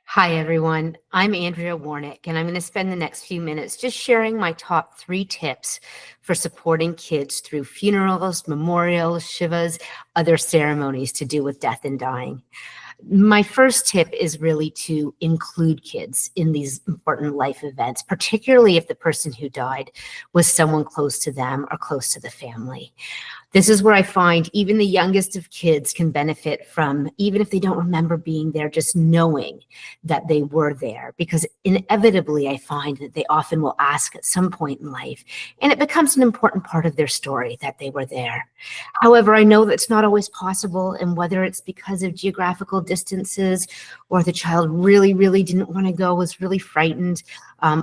Hi, everyone. I'm Andrea Warnick, and I'm going to spend the next few minutes just sharing my top 3 tips for supporting kids through funerals, memorials, Shivas, other ceremonies to do with death and dying. My first tip is really to include kids in these important life events, particularly if the person who died was someone close to them or close to the family. This is where I find even the youngest of kids can benefit from, even if they don't remember being there, just knowing that they were there. Because inevitably, I find that they often will ask at some point in life, and it becomes an important part of their story that they were there. However, I know that's not always possible, and whether it's because of geographical distances or the child really, really didn't want to go, was really frightened,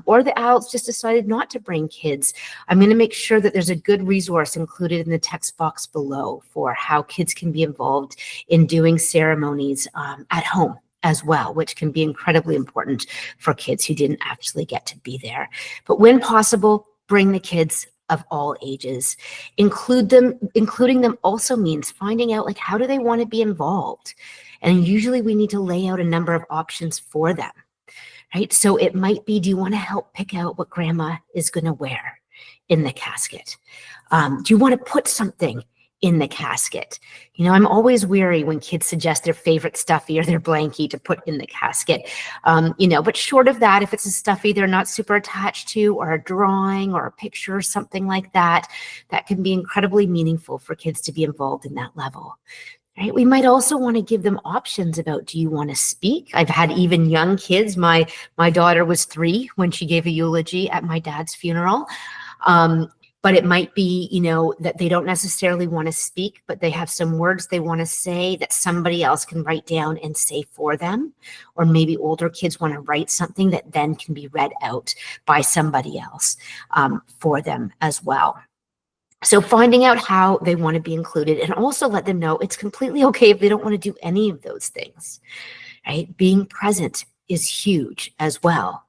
or the adults just decided not to bring kids, I'm going to make sure that there's a good resource included in the text box below for how kids can be involved in doing ceremonies at home as well, which can be incredibly important for kids who didn't actually get to be there. But when possible, bring the kids of all ages. Including them also means finding out, like, how do they want to be involved? And usually we need to lay out a number of options for them. Right? So it might be, do you want to help pick out what grandma is going to wear in the casket? Do you want to put something in the casket? I'm always weary when kids suggest their favorite stuffy or their blankie to put in the casket. But short of that, if it's a stuffy they're not super attached to, or a drawing or a picture or something like that, that can be incredibly meaningful for kids to be involved in that level. Right? We might also want to give them options about, do you want to speak? I've had even young kids. My daughter was 3 when she gave a eulogy at my dad's funeral. But it might be, that they don't necessarily want to speak, but they have some words they want to say that somebody else can write down and say for them. Or maybe older kids want to write something that then can be read out by somebody else for them as well. So finding out how they want to be included, and also let them know it's completely okay if they don't want to do any of those things, right? Being present is huge as well.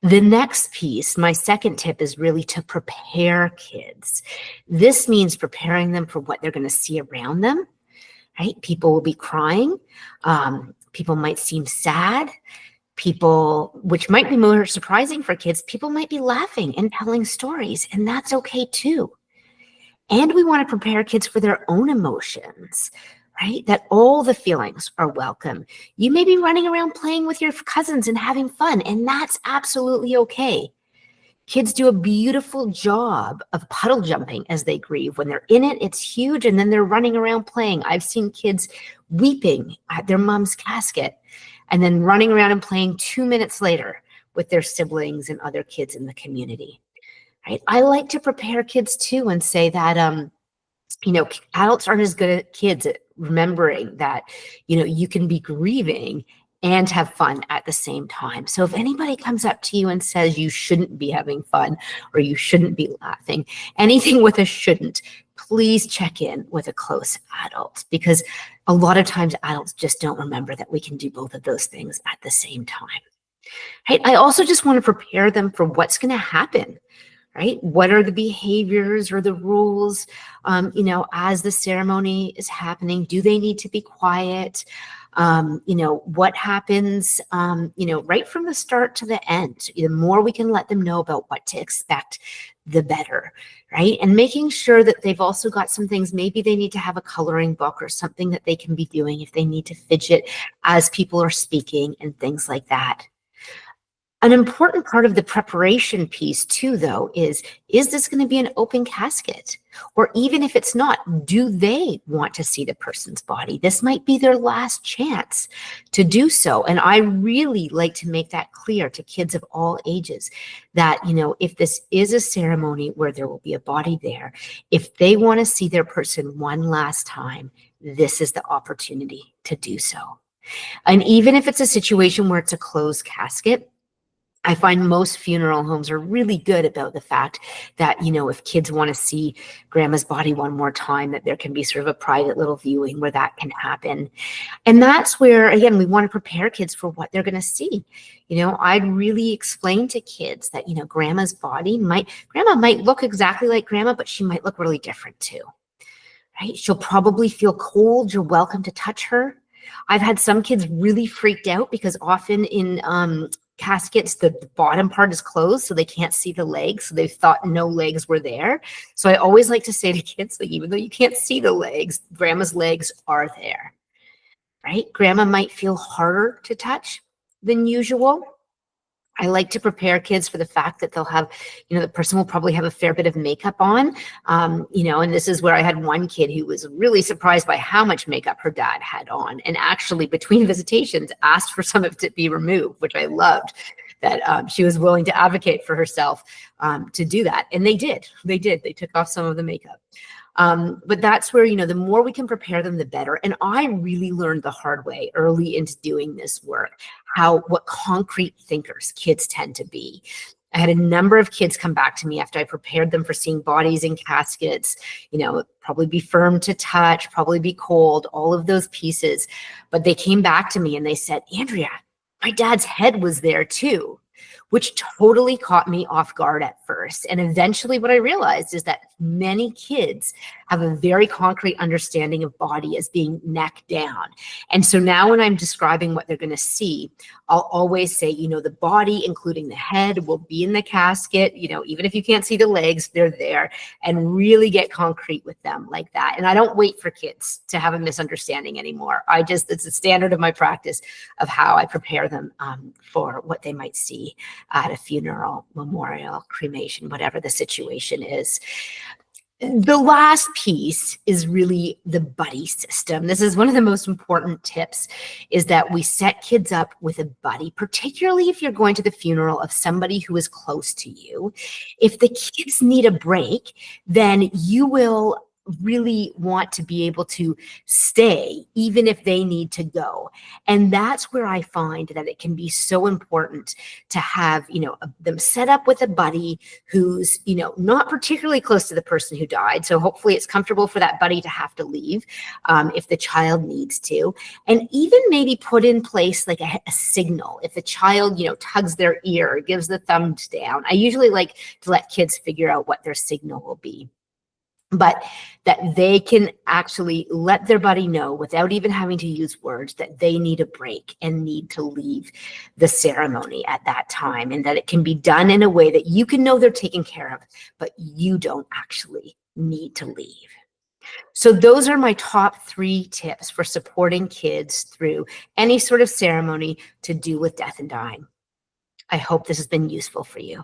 The next piece, my second tip, is really to prepare kids. This means preparing them for what they're going to see around them, right? People will be crying. People might seem sad. People, which might be more surprising for kids, people might be laughing and telling stories, and that's okay too. And we want to prepare kids for their own emotions, right? That all the feelings are welcome. You may be running around playing with your cousins and having fun, and that's absolutely okay. Kids do a beautiful job of puddle jumping as they grieve. When they're in it, it's huge, and then they're running around playing. I've seen kids weeping at their mom's casket and then running around and playing 2 minutes later with their siblings and other kids in the community. Right? I like to prepare kids too and say that, adults aren't as good as kids at remembering that, you can be grieving and have fun at the same time. So if anybody comes up to you and says you shouldn't be having fun or you shouldn't be laughing, anything with a shouldn't, please check in with a close adult, because a lot of times adults just don't remember that we can do both of those things at the same time. Right? I also just want to prepare them for what's going to happen. Right? What are the behaviors or the rules, as the ceremony is happening? Do they need to be quiet? What happens, right from the start to the end? The more we can let them know about what to expect, the better, right? And making sure that they've also got some things, maybe they need to have a coloring book or something that they can be doing if they need to fidget as people are speaking and things like that. An important part of the preparation piece too, though, is this going to be an open casket? Or even if it's not, do they want to see the person's body? This might be their last chance to do so. And I really like to make that clear to kids of all ages that, if this is a ceremony where there will be a body there, if they want to see their person one last time, this is the opportunity to do so. And even if it's a situation where it's a closed casket, I find most funeral homes are really good about the fact that, if kids want to see grandma's body one more time, that there can be sort of a private little viewing where that can happen. And that's where, again, we want to prepare kids for what they're going to see. I'd really explain to kids that, grandma's body grandma might look exactly like grandma, but she might look really different too, right? She'll probably feel cold. You're welcome to touch her. I've had some kids really freaked out because often in caskets, the bottom part is closed, so they can't see the legs. So they thought no legs were there. So I always like to say to kids, like, even though you can't see the legs, grandma's legs are there, right? Grandma might feel harder to touch than usual. I like to prepare kids for the fact that they'll have, the person will probably have a fair bit of makeup on, and this is where I had one kid who was really surprised by how much makeup her dad had on, and actually between visitations asked for some of it to be removed, which I loved that she was willing to advocate for herself to do that. And they did. They took off some of the makeup. But that's where, the more we can prepare them, the better. And I really learned the hard way early into doing this work, what concrete thinkers kids tend to be. I had a number of kids come back to me after I prepared them for seeing bodies in caskets, probably be firm to touch, probably be cold, all of those pieces. But they came back to me and they said, Andrea, my dad's head was there too, which totally caught me off guard at first. And eventually what I realized is that many kids have a very concrete understanding of body as being neck down. And so now when I'm describing what they're going to see, I'll always say, the body, including the head, will be in the casket. Even if you can't see the legs, they're there, and really get concrete with them like that. And I don't wait for kids to have a misunderstanding anymore. It's a standard of my practice of how I prepare them for what they might see at a funeral, memorial, cremation, whatever the situation is. The last piece is really the buddy system. This is one of the most important tips, is that we set kids up with a buddy, particularly if you're going to the funeral of somebody who is close to you. If the kids need a break, then you will really want to be able to stay even if they need to go. And that's where I find that it can be so important to have, them set up with a buddy who's, not particularly close to the person who died. So hopefully it's comfortable for that buddy to have to leave if the child needs to. And even maybe put in place like a signal. If the child, tugs their ear or gives the thumbs down, I usually like to let kids figure out what their signal will be. But that they can actually let their buddy know without even having to use words that they need a break and need to leave the ceremony at that time, and that it can be done in a way that you can know they're taken care of, but you don't actually need to leave. So those are my top 3 tips for supporting kids through any sort of ceremony to do with death and dying. I hope this has been useful for you.